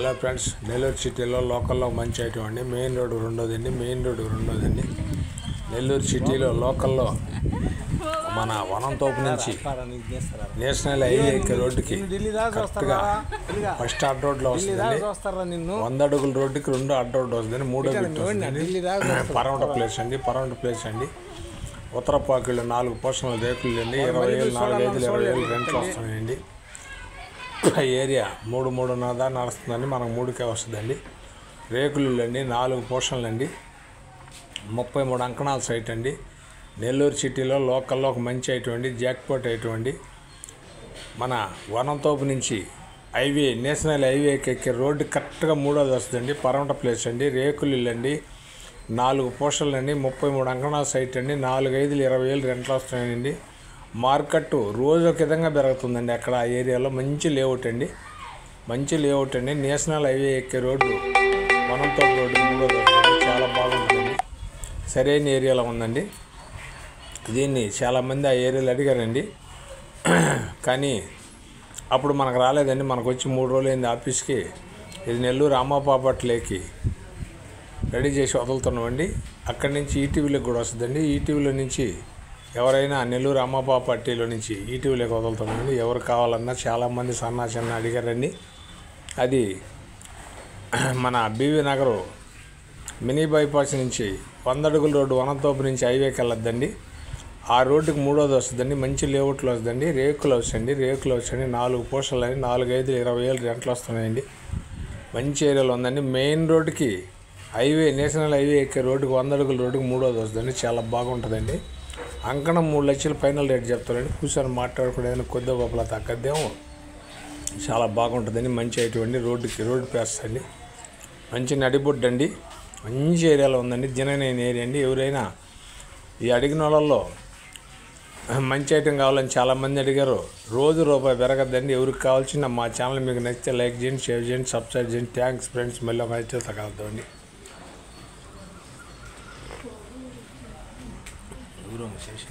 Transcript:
Hello friends, Nellore సిటీలో లోకల్లో మంచి ఐటమ్ అండి. Main road రెండోదండి. నెల్లూరు సిటీలో లోకల్లో మన వనంతోపు నుంచి నేషనల్ హైవే రోడ్డుకి కరెక్ట్గా ఫస్ట్ అడ్డ రోడ్లో వస్తుందండి. 100 అడుగుల రోడ్డుకి 2 అడ్డ రోడ్డు వస్తుందండి. 3వ బిట్ వస్తుందండి. పరౌండ్ ప్లేస్ అండి. ఉత్తరపాకిళ్ళు 4 పోర్షన్ల రేకులు అండి. 20,000, 4,500, 20,000 రెంట్లు వస్తున్నాయండి. ఏరియా 3.5 నడుస్తుందండి. మనకు 3కే వస్తుందండి. రేకులు అండి, 4 పోర్షన్లు అండి. 33 అంకణాల సైట్ అండి. నెల్లూరు సిటీలో లోకల్లో ఒక మంచి ఐటమ్ అండి. జాక్పాట్ ఐటమ్ అండి. మన వనంతోపు నుంచి హైవే నేషనల్ హైవేకి ఎక్కే రోడ్డు కరెక్ట్గా 3వది వస్తుందండి. పరౌంట ప్లేస్ అండి. రేకులు అండి, 4 పోర్షన్లు అండి. 33 అంకణాల సైట్ అండి. 4, 5, 20,000 రెంట్లు వస్తున్నాయండి. మార్కెట్ రోజు ఒక విధంగా పెరుగుతుందండి. అక్కడ ఆ ఏరియాలో మంచి లేఅవుట్ అండి. నేషనల్ హైవే ఎక్కే రోడ్డు వనంతోపు రోడ్డు 3వది చాలా బాగుంటుందండి. సరైన ఏరియాలో ఉందండి. దీన్ని చాలామంది ఆ ఏరియాలో అడిగారండి, కానీ అప్పుడు మనకు రాలేదండి. మనకు వచ్చి 3 రోజులు అయింది ఆఫీస్కి. ఇది నెల్లూరు అమ్మపాపట్లేకి రెడీ చేసి వదులుతున్నామండి. అక్కడి నుంచి ఈటీవీలోకి కూడా వస్తుందండి. ఈటీవీలో నుంచి ఎవరైనా నెల్లూరు అమ్మపాపట్టిలో నుంచి ఈటీవీలోకి వదులుతున్నామండి. ఎవరు కావాలన్నా చాలామంది చిన్న అడిగారండి. అది మన బీవీ నగరు మినీ బైపాస్ నుంచి 100 అడుగుల రోడ్డు వనంతోపు నుంచి హైవేకి వెళ్ళొద్దండి. ఆ రోడ్డుకి 3వది వస్తుందండి. మంచి లేఅవుట్లో వస్తుందండి. రేకులు వస్తాయండి. 4 పోర్షన్లు అండి. 4, 5, 20,000 రెంట్లు వస్తున్నాయండి. మంచి ఏరియాలో ఉందండి. మెయిన్ రోడ్డుకి హైవే నేషనల్ హైవే ఎక్కే రోడ్డుకి 100 అడుగుల రోడ్డుకి 3వది వస్తుందండి. చాలా బాగుంటుందండి. అంకణం 3 లక్షలు ఫైనల్ రేట్ చెప్తారండి. కూర్చొని మాట్లాడుకునే ఏదైనా కొద్దిగా గొప్పలా తగ్గదేమో. చాలా బాగుంటుందండి. మంచి ఐటమ్ అండి. రోడ్డు ప్లేస్ అండి. మంచి నడిబొడ్డు అండి. మంచి ఏరియాలో ఉందండి. దిననైన ఏరియా అండి. ఎవరైనా ఈ అడిగిన వాళ్ళల్లో మంచి ఐటమ్ కావాలని చాలామంది అడిగారు. రోజు రూపాయి పెరగద్దండి. ఎవరికి కావాల్సిన మా ఛానల్ మీకు నచ్చితే లైక్ చేయండి, షేర్ చేయండి, సబ్స్క్రైబ్ చేయండి. Thanks friends. మళ్ళీ ఒక అయితే తగలుతామండి. ఎవరో చేసి